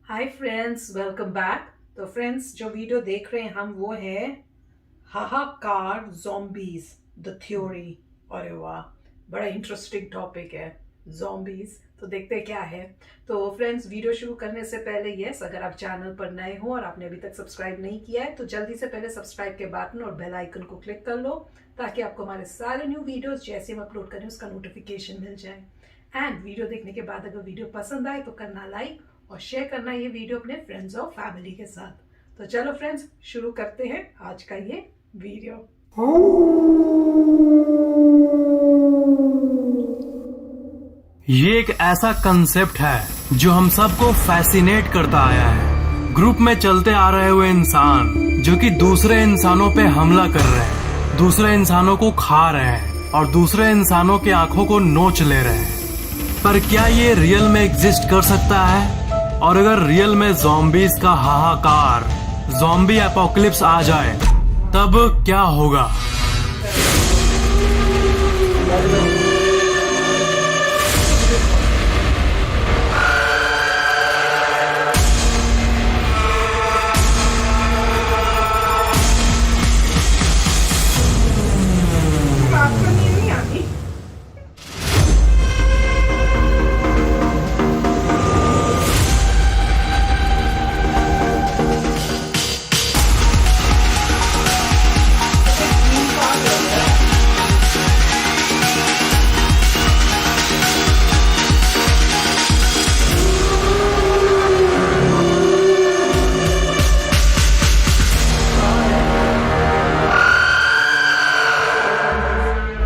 Hi friends, welcome back. तो friends, जो video देख रहे हैं हम वो है हाहाकार ज़ॉम्बीज द थ्योरी। अरे वाह, बड़ा इंटरेस्टिंग टॉपिक है ज़ॉम्बीज। तो देखते हैं क्या है। तो फ्रेंड्स, वीडियो शुरू करने से पहले अगर आप चैनल पर नए हो और आपने अभी तक सब्सक्राइब नहीं किया है तो जल्दी से पहले सब्सक्राइब के बटन और बेल आइकन को क्लिक कर लो ताकि आपको हमारे सारे न्यू वीडियोस जैसे हम अपलोड करें उसका नोटिफिकेशन मिल जाए। एंड वीडियो देखने के बाद अगर वीडियो पसंद आए तो करना लाइक और शेयर करना ये वीडियो अपने फ्रेंड्स और फैमिली के साथ। तो चलो फ्रेंड्स, शुरू करते हैं आज का ये वीडियो। ये एक ऐसा कंसेप्ट है जो हम सबको फैसिनेट करता आया है। ग्रुप में चलते आ रहे हुए इंसान जो कि दूसरे इंसानों पे हमला कर रहे हैं, दूसरे इंसानों को खा रहे हैं और दूसरे इंसानों की आंखों को नोच ले रहे हैं। पर क्या ये रियल में एग्जिस्ट कर सकता है? और अगर रियल में ज़ॉम्बीज का हाहाकार, ज़ॉम्बी एपोकलिप्स आ जाए तब क्या होगा? आपको नींद नहीं आती?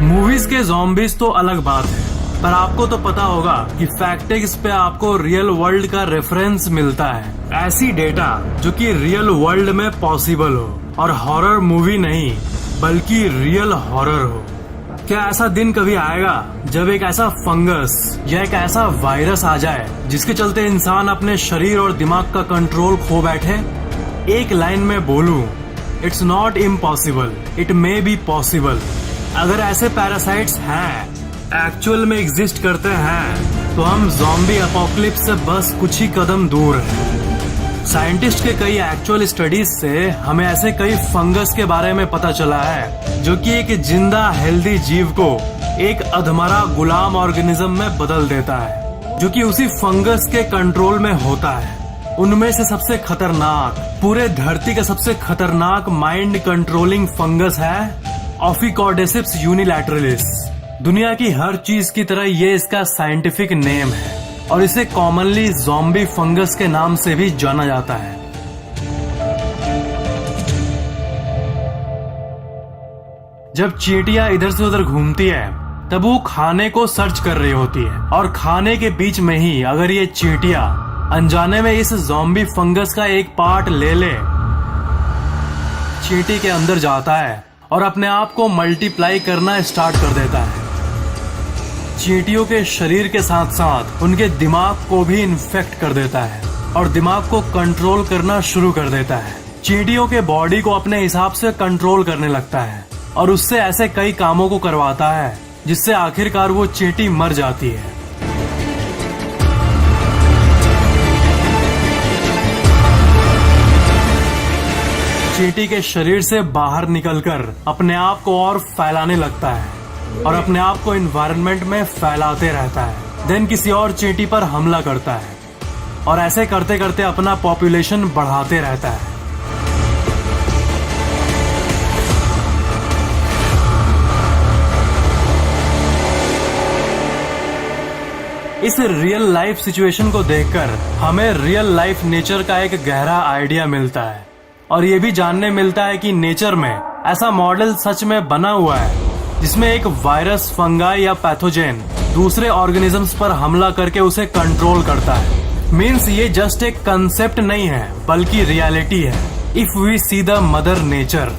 मूवीज के ज़ॉम्बीज तो अलग बात है, पर आपको तो पता होगा कि फैक्टिक्स पे आपको रियल वर्ल्ड का रेफरेंस मिलता है। ऐसी डेटा जो कि रियल वर्ल्ड में पॉसिबल हो और हॉरर मूवी नहीं बल्कि रियल हॉरर हो। क्या ऐसा दिन कभी आएगा जब एक ऐसा फंगस या एक ऐसा वायरस आ जाए जिसके चलते इंसान अपने शरीर और दिमाग का कंट्रोल खो बैठे? एक लाइन में बोलूं, it's not impossible, it may be possible. अगर ऐसे पैरासाइट्स हैं, एक्चुअल में एग्जिस्ट करते हैं, तो हम ज़ॉम्बी एपोकलिप्स से बस कुछ ही कदम दूर हैं। साइंटिस्ट के कई एक्चुअल स्टडीज से हमें ऐसे कई फंगस के बारे में पता चला है जो कि एक जिंदा हेल्दी जीव को एक अधमरा गुलाम ऑर्गेनिज्म में बदल देता है, जो कि उसी फंगस के कंट्रोल में होता है। उनमें से सबसे खतरनाक, पूरे धरती का सबसे खतरनाक माइंड कंट्रोलिंग फंगस है ऑफिकॉर्डेसिप्स यूनिलैटरलिस। दुनिया की हर चीज की तरह ये इसका साइंटिफिक नेम है और इसे कॉमनली ज़ॉम्बी फंगस के नाम से भी जाना जाता है। जब चींटियां इधर से उधर घूमती है तब वो खाने को सर्च कर रही होती है और खाने के बीच में ही अगर ये चींटियां अनजाने में इस ज़ॉम्बी फंगस का एक पार्ट ले ले, चींटी के अंदर जाता है और अपने आप को मल्टीप्लाई करना स्टार्ट कर देता है। चींटियों के शरीर के साथ साथ उनके दिमाग को भी इन्फेक्ट कर देता है और दिमाग को कंट्रोल करना शुरू कर देता है। चींटियों के बॉडी को अपने हिसाब से कंट्रोल करने लगता है और उससे ऐसे कई कामों को करवाता है जिससे आखिरकार वो चींटी मर जाती है। चींटी के शरीर से बाहर निकलकर अपने आप को और फैलाने लगता है और अपने आप को एनवायरनमेंट में फैलाते रहता है। देन किसी और चींटी पर हमला करता है और ऐसे करते करते अपना पॉपुलेशन बढ़ाते रहता है। इस रियल लाइफ सिचुएशन को देखकर हमें रियल लाइफ नेचर का एक गहरा आइडिया मिलता है और ये भी जानने मिलता है कि नेचर में ऐसा मॉडल सच में बना हुआ है जिसमें एक वायरस, फंगाई या पैथोजेन दूसरे ऑर्गेनिजम्स पर हमला करके उसे कंट्रोल करता है। मीन्स ये जस्ट एक कंसेप्ट नहीं है बल्कि रियलिटी है if we see the mother nature.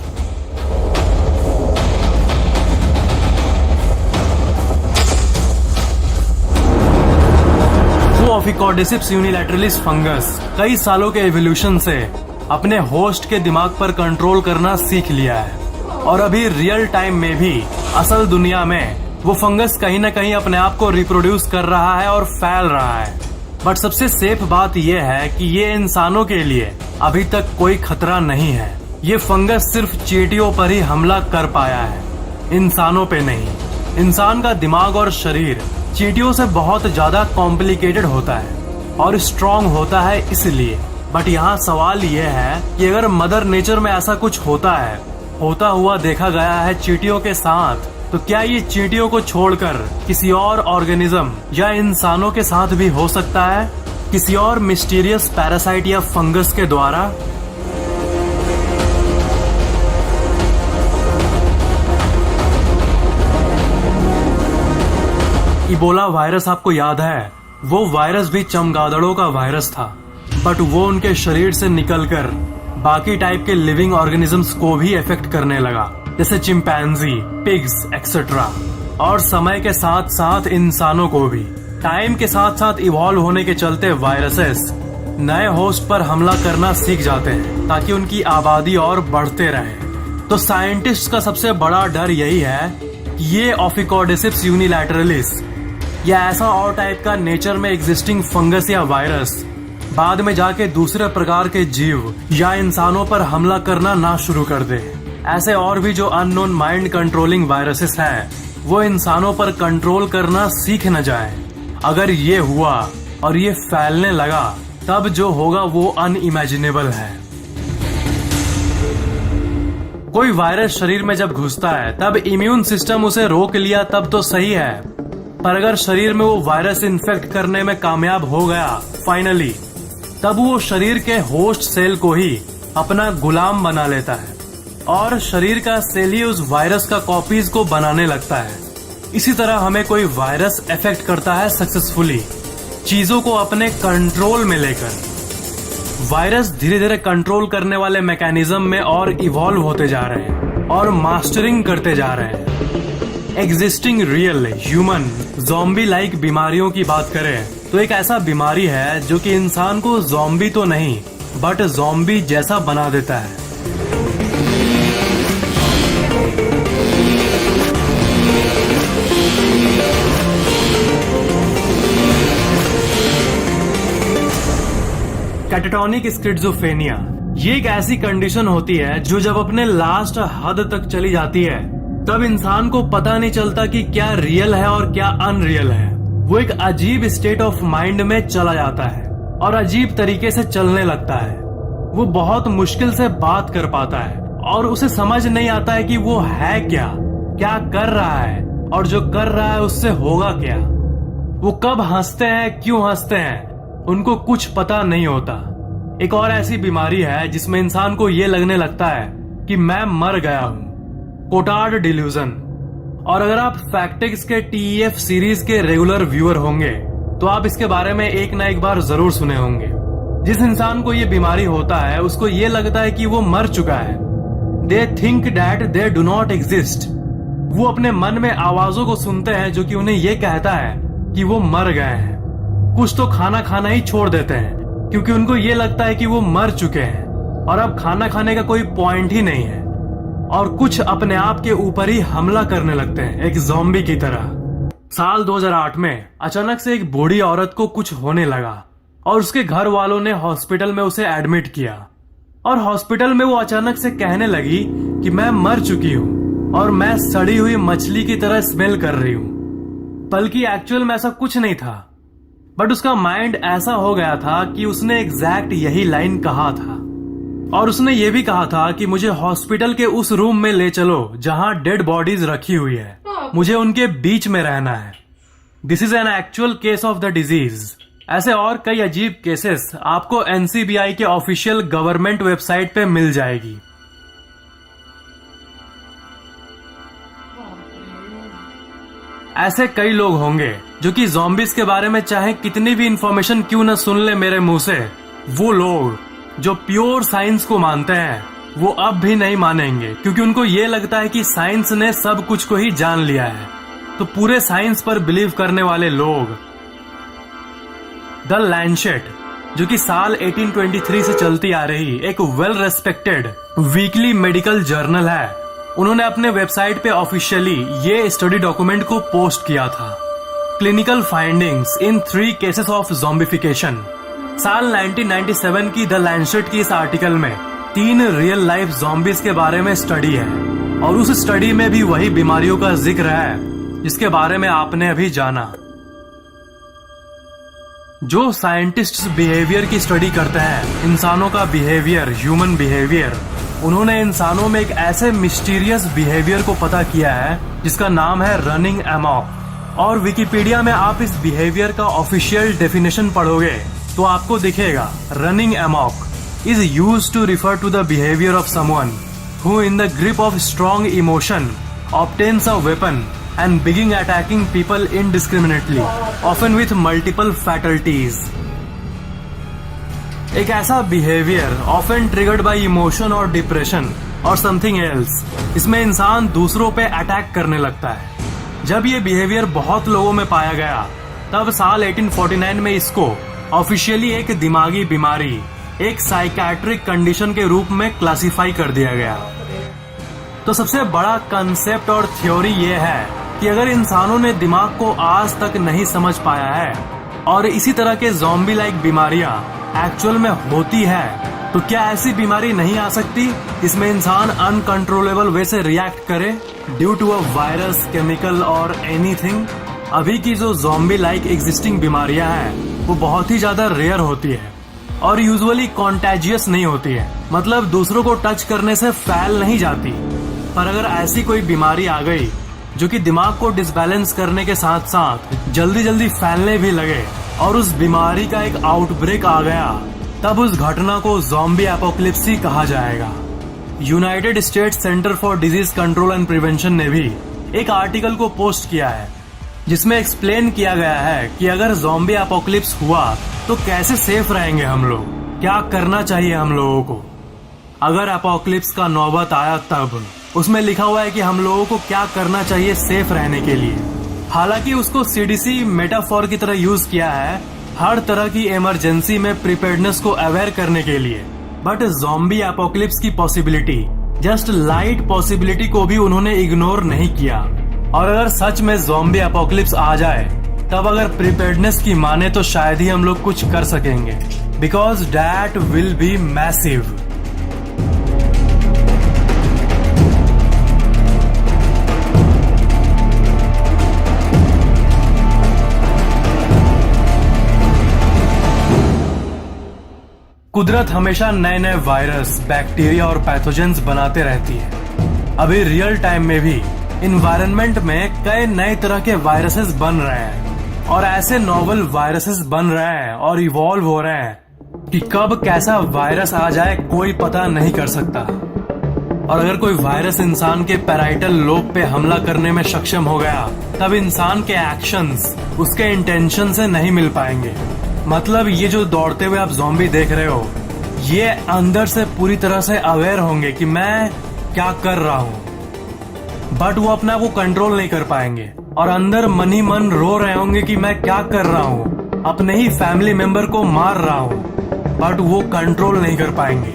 वो ऑफिकॉर्डेसिप्स यूनिलैटरलिस फंगस कई सालों के एवोल्यूशन से अपने होस्ट के दिमाग पर कंट्रोल करना सीख लिया है और अभी रियल टाइम में भी असल दुनिया में वो फंगस कहीं ना कहीं अपने आप को रिप्रोड्यूस कर रहा है और फैल रहा है। बट सबसे सेफ बात यह है कि ये इंसानों के लिए अभी तक कोई खतरा नहीं है। ये फंगस सिर्फ चींटियों पर ही हमला कर पाया है, इंसानों पे नहीं। इंसान का दिमाग और शरीर चींटियों से बहुत ज्यादा कॉम्प्लिकेटेड होता है और स्ट्रॉन्ग होता है इसलिए। बट यहाँ सवाल यह है कि अगर मदर नेचर में ऐसा कुछ होता हुआ देखा गया है चींटियों के साथ, तो क्या ये चींटियों को छोड़कर किसी और ऑर्गेनिज्म या इंसानों के साथ भी हो सकता है, किसी और मिस्टीरियस पैरासाइट या फंगस के द्वारा? इबोला वायरस आपको याद है? वो वायरस भी चमगादड़ों का वायरस था, बट वो उनके शरीर से निकलकर बाकी टाइप के लिविंग ऑर्गेनिजम्स को भी इफेक्ट करने लगा, जैसे चिंपैंजी, पिग्स एक्सेट्रा। और समय के साथ साथ इंसानों को भी। टाइम के साथ साथ इवॉल्व होने के चलते वायरसेस नए होस्ट पर हमला करना सीख जाते हैं ताकि उनकी आबादी और बढ़ते रहे। तो साइंटिस्ट का सबसे बड़ा डर यही है कि ये ऑफिकॉर्डिसिप्स यूनिलैटरलिस या ऐसा और टाइप का नेचर में एग्जिस्टिंग फंगस या वायरस बाद में जाके दूसरे प्रकार के जीव या इंसानों पर हमला करना ना शुरू कर दे। ऐसे और भी जो अननोन माइंड कंट्रोलिंग वायरसेस हैं, वो इंसानों पर कंट्रोल करना सीख न जाए। अगर ये हुआ और ये फैलने लगा, तब जो होगा वो अनइमेजिनेबल है। कोई वायरस शरीर में जब घुसता है तब इम्यून सिस्टम उसे रोक लिया तब तो सही है, पर अगर शरीर में वो वायरस इन्फेक्ट करने में कामयाब हो गया फाइनली, तब वो शरीर के होस्ट सेल को ही अपना गुलाम बना लेता है और शरीर का सेल ही उस वायरस का कॉपीज को बनाने लगता है। इसी तरह हमें कोई वायरस इफेक्ट करता है सक्सेसफुली, चीजों को अपने कंट्रोल में लेकर। वायरस धीरे धीरे कंट्रोल करने वाले मैकेनिज्म में और इवॉल्व होते जा रहे हैं और मास्टरिंग करते जा रहे हैं। Existing real human zombie like बीमारियों की बात करें तो एक ऐसा बीमारी है जो कि इंसान को ज़ॉम्बी तो नहीं बट ज़ॉम्बी जैसा बना देता है। कैटाटोनिक स्किज़ोफ्रेनिया ये एक ऐसी कंडीशन होती है जो जब अपने लास्ट हद तक चली जाती है तब इंसान को पता नहीं चलता कि क्या रियल है और क्या अनरियल है। वो एक अजीब स्टेट ऑफ माइंड में चला जाता है और अजीब तरीके से चलने लगता है। वो बहुत मुश्किल से बात कर पाता है और उसे समझ नहीं आता है कि वो है क्या कर रहा है और जो कर रहा है उससे होगा क्या। वो कब हंसते हैं, क्यों हंसते हैं, उनको कुछ पता नहीं होता। एक और ऐसी बीमारी है जिसमें इंसान को ये लगने लगता है कि मैं मर गया हूं, कोटार्ड डिल्यूजन। और अगर आप फैक्टिक्स के TEF सीरीज के रेगुलर व्यूअर होंगे तो आप इसके बारे में एक ना एक बार जरूर सुने होंगे। जिस इंसान को ये बीमारी होता है उसको ये लगता है कि वो मर चुका है। They think that they do not exist. वो अपने मन में आवाजों को सुनते हैं जो कि उन्हें ये कहता है कि वो मर गए हैं। कुछ तो खाना खाना ही छोड़ देते हैं क्योंकि उनको ये लगता है कि वो मर चुके हैं और अब खाना खाने का कोई पॉइंट ही नहीं है। और कुछ अपने आप के ऊपर ही हमला करने लगते हैं एक ज़ॉम्बी की तरह। साल 2008 में अचानक से एक बूढ़ी औरत को कुछ होने लगा और उसके घर वालों ने हॉस्पिटल में उसे एडमिट किया और हॉस्पिटल में वो अचानक से कहने लगी कि मैं मर चुकी हूँ और मैं सड़ी हुई मछली की तरह स्मेल कर रही हूँ। बल्कि एक्चुअल में ऐसा कुछ नहीं था, बट उसका माइंड ऐसा हो गया था कि उसने एग्जैक्ट यही लाइन कहा था। और उसने ये भी कहा था कि मुझे हॉस्पिटल के उस रूम में ले चलो जहां डेड बॉडीज रखी हुई है, मुझे उनके बीच में रहना है। This is an actual case of the disease. ऐसे और कई अजीब केसेस आपको NCBI के ऑफिशियल गवर्नमेंट वेबसाइट पे मिल जाएगी। ऐसे कई लोग होंगे जो कि ज़ॉम्बीज के बारे में चाहे कितनी भी इंफॉर्मेशन क्यों न सुन ले मेरे मुंह से, वो लोग जो प्योर साइंस को मानते हैं वो अब भी नहीं मानेंगे क्योंकि उनको ये लगता है कि साइंस ने सब कुछ को ही जान लिया है। तो पूरे साइंस पर बिलीव करने वाले लोग द लैंसेट, जो कि साल 1823 से चलती आ रही एक well respected weekly medical journal है, उन्होंने अपने वेबसाइट पे ऑफिशियली ये स्टडी डॉक्यूमेंट को पोस्ट किया था। Clinical findings in 3 cases of zombification. साल 1997 की द लैंसेट की इस आर्टिकल में 3 रियल लाइफ ज़ॉम्बीज के बारे में स्टडी है और उस स्टडी में भी वही बीमारियों का जिक्र है जिसके बारे में आपने अभी जाना। जो साइंटिस्ट्स बिहेवियर की स्टडी करते हैं, इंसानों का बिहेवियर, ह्यूमन बिहेवियर, उन्होंने इंसानों में एक ऐसे मिस्टीरियस बिहेवियर को पता किया है जिसका नाम है रनिंग एमॉक। और विकिपीडिया में आप इस बिहेवियर का ऑफिशियल डेफिनेशन पढ़ोगे तो आपको दिखेगा running amok is used to refer to the behaviour of someone who in the grip of strong emotion obtains a weapon and begin attacking people indiscriminately, often with multiple fatalities. एक ऐसा behaviour often triggered by emotion or depression or something else, इसमें इंसान दूसरों पे attack करने लगता है। जब ये बिहेवियर बहुत लोगों में पाया गया तब साल 1849 में इसको ऑफिशियली एक दिमागी बीमारी, एक साइकियाट्रिक कंडीशन के रूप में क्लासिफाई कर दिया गया। तो सबसे बड़ा कंसेप्ट और थ्योरी ये है कि अगर इंसानों ने दिमाग को आज तक नहीं समझ पाया है और इसी तरह के ज़ॉम्बी लाइक बीमारियां एक्चुअल में होती है तो क्या ऐसी बीमारी नहीं आ सकती इसमें इंसान अनकंट्रोलेबल वे से रिएक्ट करे due to a virus, chemical और एनीथिंग। अभी की जो ज़ॉम्बी लाइक एग्जिस्टिंग बीमारियां हैं वो बहुत ही ज्यादा रेयर होती है और यूजुअली कॉन्टेजियस नहीं होती है, मतलब दूसरों को टच करने से फैल नहीं जाती। पर अगर ऐसी कोई बीमारी आ गई जो कि दिमाग को डिसबैलेंस करने के साथ साथ जल्दी जल्दी फैलने भी लगे और उस बीमारी का एक आउटब्रेक आ गया, तब उस घटना को ज़ॉम्बी एपोकलिप्सी कहा जाएगा। United states centre for disease control and prevention ने भी एक आर्टिकल को पोस्ट किया है जिसमें एक्सप्लेन किया गया है कि अगर ज़ॉम्बी एपोकलिप्स हुआ तो कैसे सेफ रहेंगे हम लोग, क्या करना चाहिए हम लोगों को अगर एपोकलिप्स का नौबत आया तब। उसमें लिखा हुआ है कि हम लोगों को क्या करना चाहिए सेफ रहने के लिए। हालांकि उसको सीडीसी मेटाफोर की तरह यूज किया है हर तरह की इमरजेंसी में प्रिपेयर्डनेस को अवेयर करने के लिए, बट ज़ॉम्बी एपोकलिप्स की पॉसिबिलिटी, जस्ट लाइट पॉसिबिलिटी को भी उन्होंने इग्नोर नहीं किया। और अगर सच में ज़ॉम्बी एपोकलिप्स आ जाए तब अगर प्रिपेयर्डनेस की माने तो शायद ही हम लोग कुछ कर सकेंगे, because that will be massive. कुदरत हमेशा नए नए वायरस, बैक्टीरिया और पैथोजेंस बनाते रहती है। अभी रियल टाइम में भी इन्वायरमेंट में कई नए तरह के वायरसेस बन रहे हैं और ऐसे नोवेल वायरसेस बन रहे हैं और इवॉल्व हो रहे हैं कि कब कैसा वायरस आ जाए कोई पता नहीं कर सकता। और अगर कोई वायरस इंसान के पैराइटल लोब पे हमला करने में सक्षम हो गया तब इंसान के एक्शंस उसके इंटेंशन से नहीं मिल पाएंगे। मतलब ये जो दौड़ते हुए आप ज़ॉम्बी देख रहे हो ये अंदर से पूरी तरह से अवेयर होंगे कि मैं क्या कर रहा हूँ, बट वो अपने आप को कंट्रोल नहीं कर पाएंगे और अंदर मन ही मन रो रहे होंगे कि मैं क्या कर रहा हूँ, अपने ही फैमिली मेंबर को मार रहा हूँ, बट वो कंट्रोल नहीं कर पाएंगे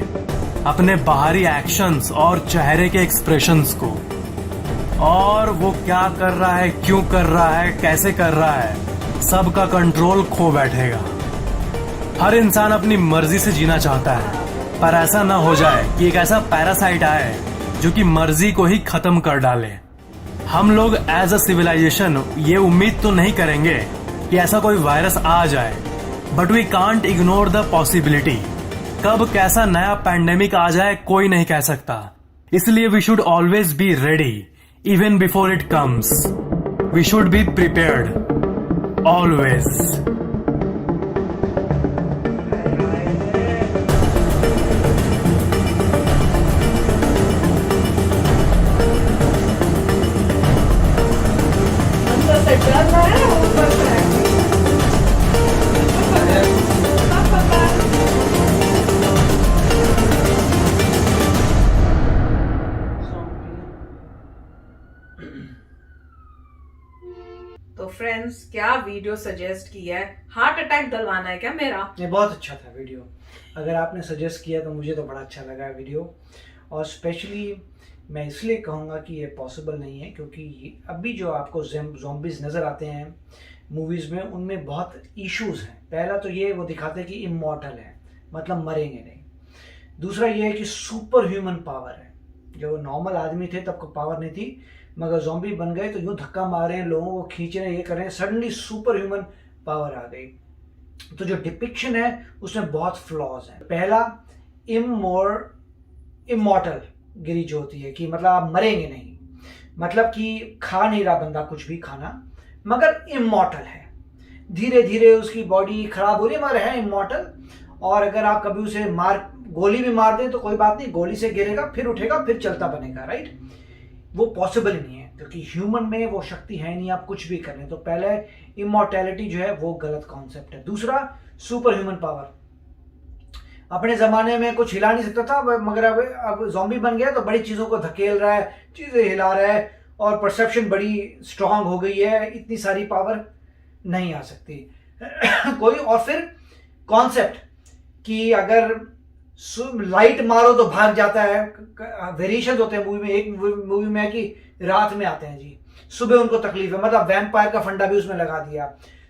अपने बाहरी एक्शंस और चेहरे के एक्सप्रेशंस को। और वो क्या कर रहा है, क्यों कर रहा है, कैसे कर रहा है, सबका कंट्रोल खो बैठेगा। हर इंसान अपनी मर्जी से जीना चाहता है, पर ऐसा ना हो जाए कि एक ऐसा पैरासाइट आए जो कि मर्जी को ही खत्म कर डाले। हम लोग एज अ सिविलाइजेशन ये उम्मीद तो नहीं करेंगे कि ऐसा कोई वायरस आ जाए, but we can't ignore the possibility. कब कैसा नया पैंडेमिक आ जाए कोई नहीं कह सकता, इसलिए we should always be ready even before it comes. We should be prepared always. तो फ्रेंड्स, क्या वीडियो सजेस्ट किया है? हार्ट अटैक डलवाना है क्या मेरा? ये बहुत अच्छा था वीडियो। अगर आपने सजेस्ट किया तो मुझे तो बड़ा अच्छा लगा वीडियो। और स्पेशली मैं इसलिए कहूँगा कि ये पॉसिबल नहीं है क्योंकि अभी जो आपको ज़ॉम्बीज़ नज़र आते हैं मूवीज में, उनमें बहुत इश्यूज हैं। पहला तो ये वो दिखाते हैं कि इमॉर्टल है, मतलब मरेंगे नहीं। दूसरा ये है कि सुपर ह्यूमन पावर है, जो नॉर्मल आदमी थे तब को पावर नहीं थी, मगर ज़ॉम्बी बन गए तो यूं धक्का मार रहे हैं, लोगों को खींच रहे हैं, ये कर रहे हैं, सडनली सुपर ह्यूमन पावर आ गई। तो जो डिपिक्शन है उसमें बहुत फ्लॉज हैं। पहला इमॉर्टल गिरी जो होती है कि मतलब आप मरेंगे नहीं, मतलब कि खा नहीं रहा बंदा कुछ भी खाना, मगर इमॉर्टल है, धीरे धीरे उसकी बॉडी खराब हो रही है मगर है इमॉर्टल। और अगर आप कभी उसे गोली भी मार दें तो कोई बात नहीं, गोली से गिरेगा फिर उठेगा फिर चलता बनेगा, राइट। वो पॉसिबल ही नहीं है क्योंकि ह्यूमन में वो शक्ति है नहीं, आप कुछ भी कर लें। तो पहले इमॉर्टैलिटी जो है वो गलत कॉन्सेप्ट है। दूसरा सुपर ह्यूमन पावर, अपने जमाने में कुछ हिला नहीं सकता था, मगर अब ज़ॉम्बी बन गया तो बड़ी चीजों को धकेल रहा है, चीजें हिला रहा है, और परसेप्शन बड़ी स्ट्रांग हो गई है, इतनी सारी पावर नहीं आ सकती कोई। और फिर कॉन्सेप्ट कि अगर लाइट मारो तो भाग जाता है, वेरिएशन होते हैं मूवी में। एक मूवी में है कि रात में आते हैं जी, सुबह उनको तकलीफ है, मतलब वैम्पायर का फंडा भी उसमें लगा दिया।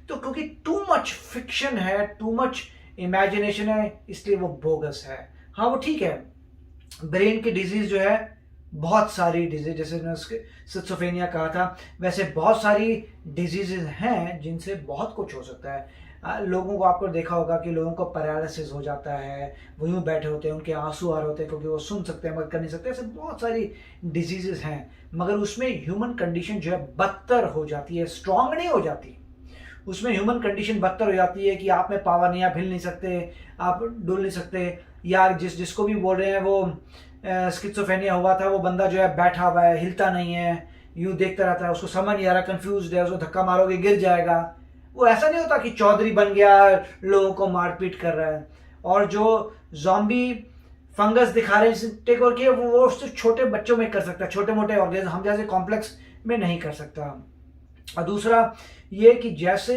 तो क्योंकि टू मच फिक्शन है, टू मच इमेजिनेशन है, इसलिए वो बोगस है। हाँ वो ठीक है, ब्रेन की डिजीज जो है, बहुत सारी डिजीज, जैसे मैंने सिस्टोफेनिया कहा था, वैसे बहुत सारी डिजीजेज हैं जिनसे बहुत कुछ हो सकता है। लोगों को आपको देखा होगा कि लोगों को पैरालिसिस हो जाता है, वो यूं बैठे होते हैं, उनके आंसू आ रहे होते हैं क्योंकि वो सुन सकते हैं मगर कर नहीं सकते। ऐसे बहुत सारी डिजीजेज हैं, मगर उसमें ह्यूमन कंडीशन जो है बदतर हो जाती है, स्ट्रांग नहीं हो जाती। उसमें ह्यूमन कंडीशन बदतर हो जाती है कि आप में पावर नहीं, आप हिल नहीं सकते, आप डुल नहीं सकते। या जिसको भी बोल रहे हैं वो स्किज़ोफ्रेनिया हुआ था, वो बंदा जो है बैठा हुआ है, हिलता नहीं है, यूं देखता रहता है, उसको समझ नहीं आ रहा, कंफ्यूज है, उसको धक्का मारोगे गिर जाएगा। वो ऐसा नहीं होता कि चौधरी बन गया, लोगों को मारपीट कर रहा है। और जो ज़ॉम्बी फंगस दिखा रहे हैं टेक ओवर किए, वो सिर्फ छोटे बच्चों में कर सकता है, छोटे मोटे ऑर्गेनिज्म, हम जैसे कॉम्प्लेक्स में नहीं कर सकता। और दूसरा ये कि जैसे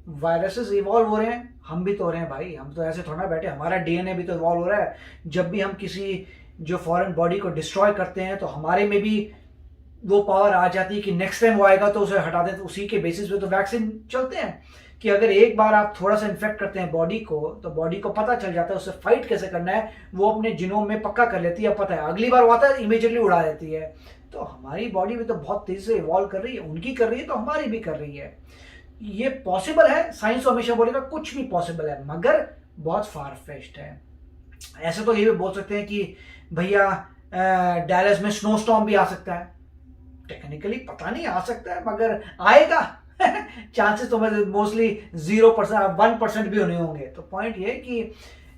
वायरसेस इवॉल्व हो रहे हैं, हम भी तो हो रहे हैं भाई, हम तो ऐसे थोड़ा बैठे, हमारा डीएनए भी तो इवॉल्व हो रहा है। जब भी हम किसी जो फॉरेन बॉडी को डिस्ट्रॉय करते हैं तो हमारे में भी वो पावर आ जाती है कि नेक्स्ट टाइम वो आएगा तो उसे हटा दें। तो उसी के बेसिस पे तो वैक्सीन चलते हैं कि अगर एक बार आप थोड़ा सा इन्फेक्ट करते हैं बॉडी को, तो बॉडी को पता चल जाता है उससे फाइट कैसे करना है, वो अपने जीनोम में पक्का कर लेती है, पता है अगली बार वो आता है इमीडिएटली उड़ा देती है। तो हमारी बॉडी भी तो बहुत तेजी से इवॉल्व कर रही है, उनकी कर रही है तो हमारी भी कर रही है। ये पॉसिबल है, साइंस हमेशा बोलेगा कुछ भी पॉसिबल है, मगर बहुत फार फेच्ड है। ऐसे तो ये भी बोल सकते हैं कि भैया डैलस में स्नो स्टॉर्म भी आ सकता है, टेक्निकली पता नहीं आ सकता है, मगर आएगा चांसेस तो मोस्टली 0%, 1% भी नहीं होंगे। तो पॉइंट ये है कि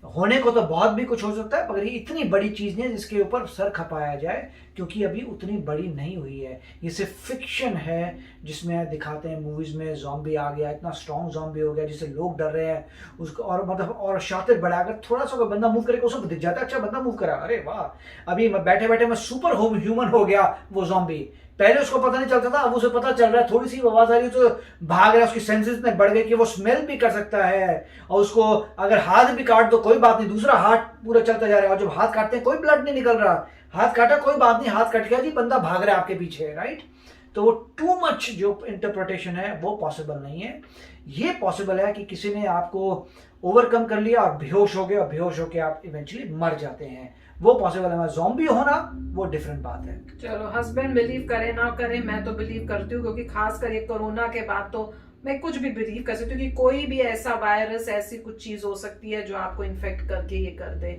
होने को तो बहुत भी कुछ हो सकता है, मगर ये इतनी बड़ी चीज नहीं जिसके ऊपर सर खपाया जाए, क्योंकि अभी उतनी बड़ी नहीं हुई है। ये सिर्फ फिक्शन है जिसमें दिखाते हैं मूवीज में ज़ॉम्बी आ गया, इतना स्ट्रॉन्ग ज़ॉम्बी हो गया जिससे लोग डर रहे हैं उसको, और मतलब और शातिर बड़ा, अगर थोड़ा सा कोई बंदा मूव करेगा उसको दिख जाता है अच्छा बंदा मूव करा, अरे वाह अभी मैं बैठे बैठे मैं सुपर ह्यूमन हो गया वो ज़ॉम्बी। पहले उसको पता नहीं चलता था, अब उसे पता चल रहा है, थोड़ी सी आवाज आ रही है तो भाग रहा है, उसकी सेंसेस इतने बढ़ गए कि वो स्मेल भी कर सकता है, और उसको अगर हाथ भी काट दो कोई बात नहीं, दूसरा हाथ पूरा चलता जा रहा है, और जब हाथ काटते हैं कोई ब्लड नहीं निकल रहा, हाथ काटा कोई बात नहीं, हाथ कट गया जी बंदा भाग रहा है आपके पीछे, राइट। तो वो टू मच जो इंटरप्रिटेशन है वो पॉसिबल नहीं है। ये पॉसिबल है कि किसी ने आपको ओवरकम कर लिया और बेहोश हो गए, और बेहोश होकर आप इवेंचुअली मर जाते हैं, वो पॉसिबल है। ज़ॉम्बी होना वो डिफरेंट बात है। चलो हस्बैंड बिलीव करे ना करे, मैं तो बिलीव करती हूँ, क्योंकि खासकर ये कोरोना के बाद तो मैं कुछ भी बिलीव कर सकती हूँ कि कोई भी ऐसा वायरस, ऐसी कुछ चीज हो सकती है जो आपको इन्फेक्ट करके ये कर दे।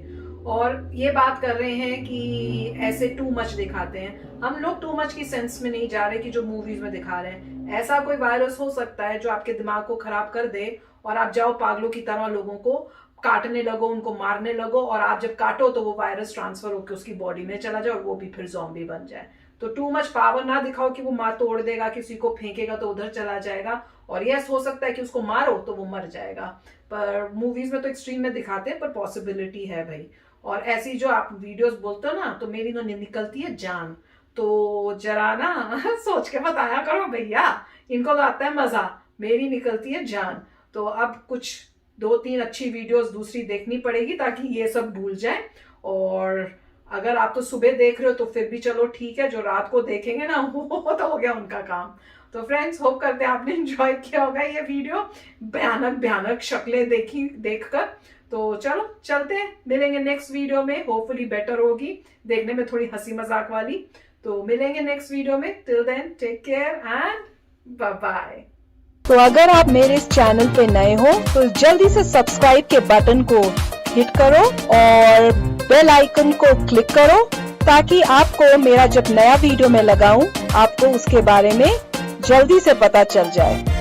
और ये बात कर रहे हैं कि ऐसे टू मच दिखाते हैं, हम लोग टू मच की सेंस में नहीं जा रहे कि जो मूवीज में दिखा रहे हैं। ऐसा कोई वायरस हो सकता है जो आपके दिमाग को खराब कर दे और आप जाओ पागलों की तरह लोगों को काटने लगो, उनको मारने लगो, और आप जब काटो तो वो वायरस ट्रांसफर होकर उसकी बॉडी में चला जाए और वो भी फिर ज़ॉम्बी बन जाए। तो टू मच पावर ना दिखाओ कि वो मार तोड़ देगा, किसी को फेंकेगा तो उधर चला जाएगा, और यस हो सकता है कि उसको मारो तो वो मर जाएगा, पर मूवीज में तो एक्सट्रीम में दिखाते हैं, पर पॉसिबिलिटी है भाई। और ऐसी जो आप वीडियोस बोलते हो ना, तो मेरी तो निकलती है जान, तो जरा ना सोच के बताया करो भैया, इनको तो आता है मजा, मेरी निकलती है जान। तो अब कुछ 2-3 अच्छी वीडियोस दूसरी देखनी पड़ेगी ताकि ये सब भूल जाए। और अगर आप तो सुबह देख रहे हो तो फिर भी चलो ठीक है, जो रात को देखेंगे ना वो तो हो गया उनका काम। तो फ्रेंड्स होप करते हैं आपने एंजॉय किया होगा ये वीडियो, भयानक भयानक शक्लें देखकर। तो चलो चलते हैं, मिलेंगे नेक्स्ट वीडियो में, होपफुली बेटर होगी, देखने में थोड़ी हंसी मजाक वाली। तो मिलेंगे नेक्स्ट वीडियो में, till then take care and bye bye. तो अगर आप मेरे इस चैनल पे नए हो तो जल्दी से सब्सक्राइब के बटन को हिट करो और बेल आइकन को क्लिक करो, ताकि आपको मेरा जब नया वीडियो मैं लगाऊं आपको उसके बारे में जल्दी से पता चल जाए।